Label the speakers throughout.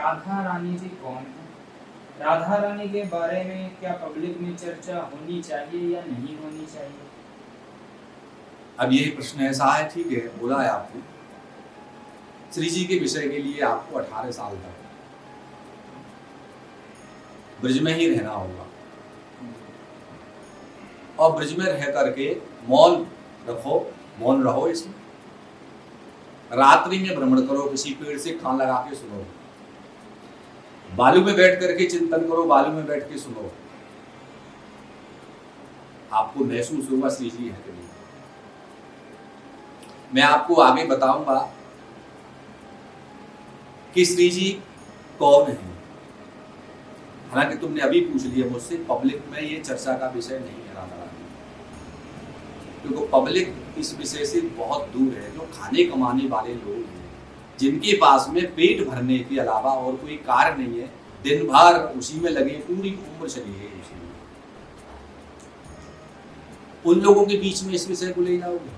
Speaker 1: राधा रानी जी कौन है? राधा रानी के बारे में क्या पब्लिक में चर्चा होनी चाहिए या नहीं होनी चाहिए?
Speaker 2: अब यही प्रश्न ऐसा है, ठीक है, बोला है आपने, श्री जी के विषय के लिए आपको 18 साल तक ब्रज में ही रहना होगा और ब्रज में रह करके मौन रहो। इसमें रात्रि में भ्रमण करो, किसी पेड़ से कान लगा के सुनो, बालू में बैठ करके चिंतन करो, बालू में बैठ के सुनो, आपको महसूस होगा श्री जी है कि नहीं। मैं आपको आगे बताऊंगा कि श्री जी कौन है। हालांकि तुमने अभी पूछ लिया मुझसे, पब्लिक में ये चर्चा का विषय नहीं है राधा रानी, क्योंकि पब्लिक इस विषय से बहुत दूर है। जो खाने कमाने वाले लोग हैं, जिनके पास में पेट भरने के अलावा और कोई कार्य नहीं है, दिन भर उसी में लगे, पूरी उम्र चली है उसी में, उन लोगों के बीच में इस विषय को ले जाओगे।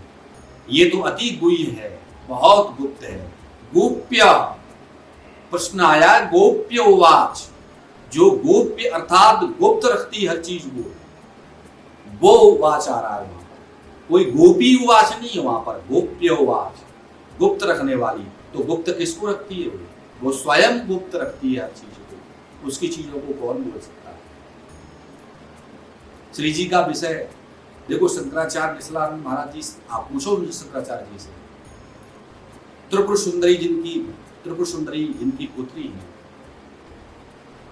Speaker 2: ये तो अति गुह्य है, बहुत गुप्त है। गोप्य प्रश्न आया, गोप्य उवाच, जो गोप्य अर्थात गुप्त रखती हर चीज को, वो उवाच आ रहा है वहां पर। कोई गोपी उवाच नहीं है वहां पर, गोप्य उवाच, गुप्त रखने वाली। तो गुप्त किसको रखती है? वो स्वयं गुप्त रखती है हर चीज को, उसकी चीजों को कौन बोल सकता है? श्री जी का विषय देखो, शंकराचार्य निशलानंद महाराज जी, आप पूछो मुझे शंकराचार्य जी से, त्रिपुर सुंदरी जिनकी पुत्री है,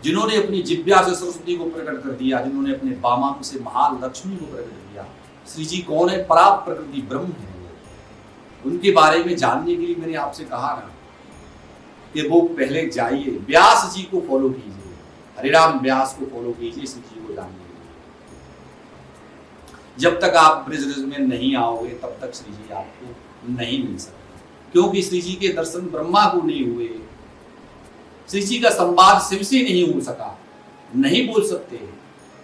Speaker 2: जिन्होंने अपनी जिब्या से सरस्वती को प्रकट कर दिया, जिन्होंने अपने बामांग से महालक्ष्मी को प्रकट किया। श्री जी कौन है? पराप प्रकृति ब्रह्म है। उनके बारे में जानने के लिए मैंने आपसे कहा ना कि वो पहले जाइए, व्यास जी को फॉलो कीजिए, हरिराम व्यास को फॉलो कीजिए श्री जी को जानने के लिए। जब तक आप ब्रज में नहीं आओगे तब तक श्री जी आपको नहीं मिल सकते, क्योंकि श्री जी के दर्शन ब्रह्मा को नहीं हुए, श्री जी का संवाद शिव से नहीं हो सका, नहीं बोल सकते।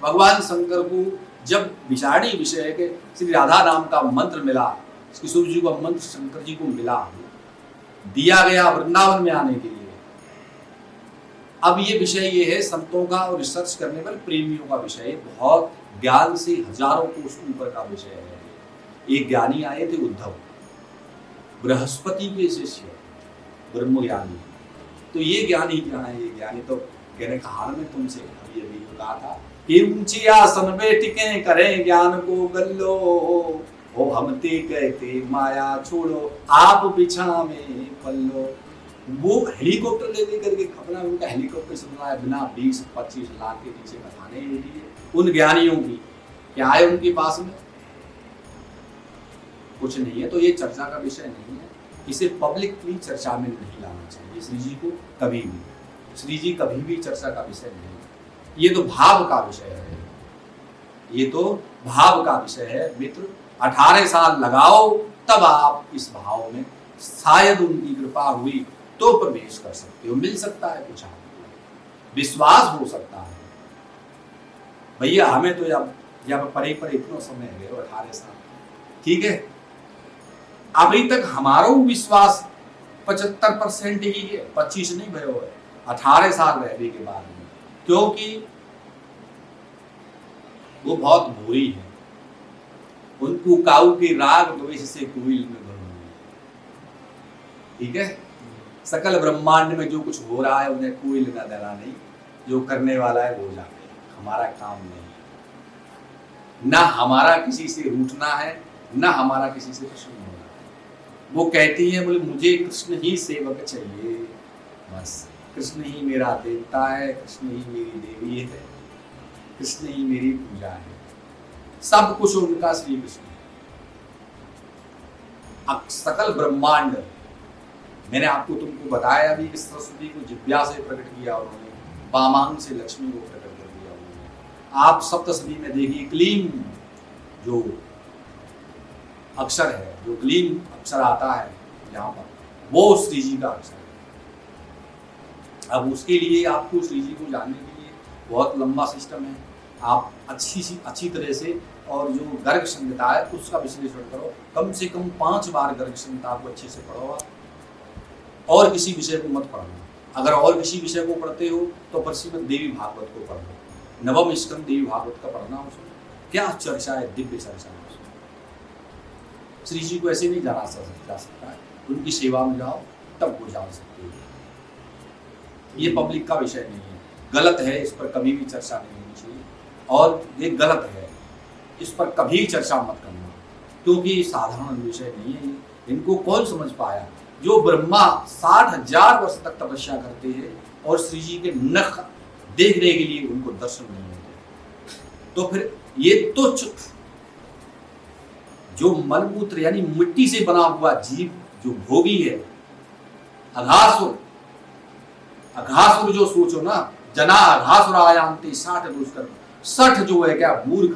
Speaker 2: भगवान शंकर को जब विचारणी विषय के श्री राधा नाम का मंत्र मिला, शिव जी को मंत्र शंकर जी को मिला, दिया गया वृंदावन में आने के लिए। अब ये विषय ये है संतों का और रिसर्च करने पर प्रेमियों का विषय, बहुत ज्ञान से हजारों कोस ऊपर का विषय है। एक ज्ञानी आए थे उद्धव, बृहस्पति के शिष्य, ब्रह्म ज्ञानी। तो ये ज्ञानी क्या है? ये ज्ञानी तो कहने कहा मैं तुमसे अभी अभी कहा था कि ऊंची आसन बैठके करें ज्ञान को गल्लो, ओ हम ते कहते माया छोड़ो आप बिछा में पल्लो। वो हेलीकॉप्टर ले करके अपना उनका हेलीकॉप्टर चल रहा है, बिना 20-25 लाख के नीचे बताने के लिए। उन ज्ञानियों की क्या है उनके पास में? कुछ नहीं है। तो ये चर्चा का विषय नहीं है, इसे पब्लिकली चर्चा में नहीं लाना चाहिए श्री जी को कभी भी। श्री जी कभी भी चर्चा का विषय नहीं है, ये तो भाव का विषय है, ये तो भाव का विषय है मित्र। 18 साल लगाओ तब आप इस भाव में शायद उनकी कृपा हुई तो प्रवेश कर सकते हो, मिल सकता है कुछ आपको, विश्वास हो सकता है। भैया हमें तो जब परे इतना समय गए 18 साल, ठीक है, अभी तक हमारो विश्वास 75% ही है, 25 नहीं भयो है 18 साल रहने के बाद में, क्योंकि वो बहुत भूरी है। उनको काऊ के राग द्वेष से कोयल में भरून है, ठीक है। सकल ब्रह्मांड में जो कुछ हो रहा है उन्हें कोई लेना देना नहीं, जो करने वाला है वो जाने, हमारा काम नहीं। ना हमारा किसी से रूठना है, ना हमारा किसी से प्रश्न होना है। वो कहती है, बोले मुझे कृष्ण ही सेवक चाहिए, बस कृष्ण ही मेरा देवता है, कृष्ण ही मेरी देवी है, कृष्ण ही मेरी पूजा है, सब कुछ उनका श्री कृष्ण है। सकल ब्रह्मांड मैंने आपको तुमको बताया अभी, इस सरस्वती को जिब्या से प्रकट किया उन्होंने, वामांग से लक्ष्मी को प्रकट कर दिया उन्होंने। आप सप्तशती में देखिए क्लीम जो अक्षर है, जो क्लीम अक्षर आता है यहाँ पर, वो श्री जी का अक्षर है। अब उसके लिए आपको श्री जी को जानने के लिए बहुत लंबा सिस्टम है। आप अच्छी तरह से, और जो गर्ग संहिता है उसका विश्लेषण करो, कम से कम 5 बार गर्ग संहिता को अच्छे से पढ़ो आप, और किसी विषय को मत पढ़ना। अगर और किसी विषय को पढ़ते हो तो पर श्रीमद् देवी भागवत को पढ़ो, नवम स्कंद देवी भागवत का पढ़ना। उसमें क्या चर्चा है, दिव्य चर्चा है। श्री जी को ऐसे नहीं जाना जा सकता है, उनकी सेवा में जाओ तब वो जान सकते हो। ये पब्लिक का विषय नहीं है, गलत है, इस पर कभी भी चर्चा नहीं होनी चाहिए। और ये गलत है, इस पर कभी चर्चा मत करना, क्योंकि ये साधारण विषय नहीं है। इनको कौन समझ पाया? जो ब्रह्मा 60,000 वर्ष तक तपस्या करते हैं और श्री जी के नख देखने के लिए उनको दर्शन नहीं होते, तो फिर ये तुच्छ जो मलमूत्र यानी मिट्टी से बना हुआ जीव जो भोगी है, अघासुर, अघासुर जो सोचो ना, जना अघासुर आयांते 60 दुष्कर, 60 जो है क्या मूर्ख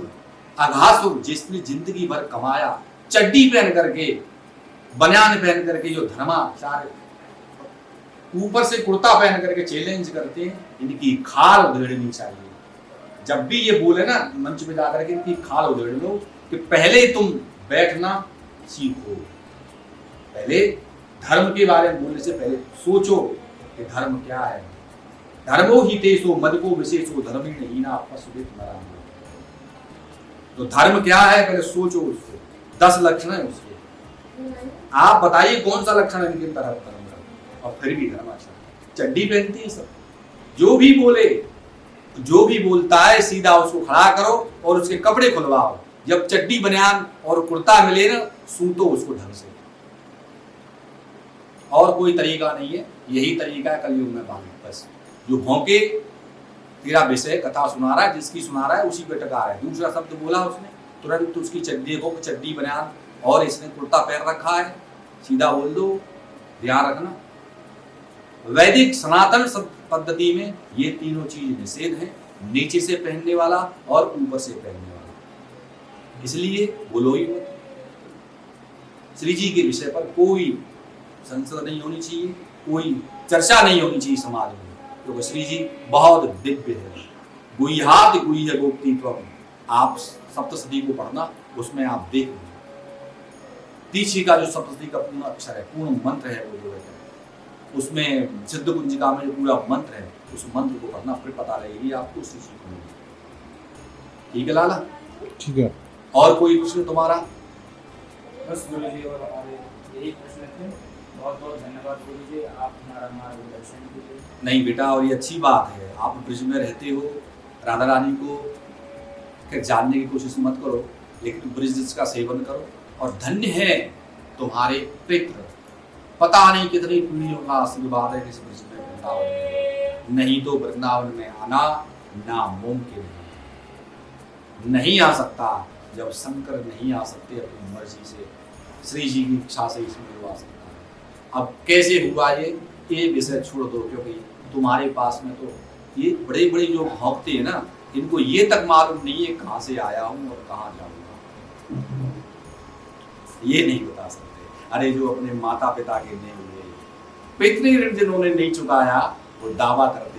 Speaker 2: अघासुर, जिसने जिंदगी भर कमाया, चड्डी पहन करके, बनियान पहन करके, जो धर्माचार्य ऊपर से कुर्ता पहन करके चैलेंज करते हैं, इनकी खाल उधेड़नी चाहिए। जब भी ये बोले ना मंच पे जाकर के, इनकी खाल उधेड़ लो कि पहले तुम बैठना सीखो, पहले धर्म के बारे में बोलने से पहले सोचो कि धर्म क्या है। धर्मो ही तेसो मदको विशेषो धर्मीण हीना पशुभित नराम। तो धर्म क्या है पहले सोचो उसको। 10 लक्षण है उसके, आप बताइए कौन सा लक्षण है इनके तरह धर्म का, और फिर भी धर्म अच्छा। चड्डी पहनती है सब, जो भी बोले, जो भी बोलता है सीधा उसको खड़ा करो और उसके कपड़े खुलवाओ। जब चड्डी बनियान और कुर्ता मिले ना, सूतो उसको ढंग से। और कोई तरीका नहीं है, यही तरीका है कलयुग में बांधना। बस जो भौंके तेरा विषय कथा सुना रहा है, जिसकी सुना रहा है उसी पे टका है। दूसरा शब्द बोला उसने, तुरंत उसकी चड्डी को चड्डी बनियान और इसने कुर्ता पहन रखा है, सीधा बोल दो। ध्यान रखना, वैदिक सनातन पद्धति में ये तीनों चीज निषेध है, नीचे से पहनने वाला और ऊपर से पहनने वाला। इसलिए बोलो ही मत। श्री जी के विषय पर कोई संसद नहीं होनी चाहिए, कोई चर्चा नहीं होनी चाहिए समाज में, क्योंकि श्री जी बहुत दिव्य है। गुह्यात गुह्य गोप्तित्वम, आप सप्तशती को पढ़ना, उसमें आप देख लो तीसरी का जो सप्तशती का पूर्ण अक्षर है, पूर्ण मंत्र है, वो जो है उसमें सिद्ध कुंजिका में जो पूरा मंत्र है, उस मंत्र को पढ़ना, फिर पता लगेगी आपको श्री जी को। ठीक है लाला?
Speaker 3: ठीक है।
Speaker 2: और कोई प्रश्न तुम्हारा?
Speaker 1: बस गुरु जी, और हमारे यही प्रश्न थे। बहुत बहुत धन्यवाद गुरु जी, आप हमारा मार्गदर्शन कीजिए।
Speaker 2: नहीं बेटा, और ये अच्छी बात है, आप ब्रिज में रहते हो, राधा रानी को जानने की कोशिश मत करो, लेकिन ब्रिज का सेवन करो। और धन्य है तुम्हारे पितृ, पता नहीं कितनी पीढ़ियों का आशीर्वाद है इस ब्रिज में, वृंदावन में। नहीं तो वृंदावन में आना नामुमकिन है, नहीं आ सकता। जब शंकर नहीं आ सकते अपनी मर्जी से, श्री जी की इच्छा से इसमें वो आ सकता है। अब कैसे हुआ ये विषय छोड़ दो, क्योंकि तुम्हारे पास में तो ये बड़े बड़े जो भौंकते हैं ना, इनको ये तक मालूम नहीं है कहाँ से आया हूँ और कहाँ जाऊँगा, ये नहीं बता सकते। अरे जो अपने माता पिता के नहीं हुए, पितृ ऋण जिन्होंने नहीं चुकाया, वो दावा करते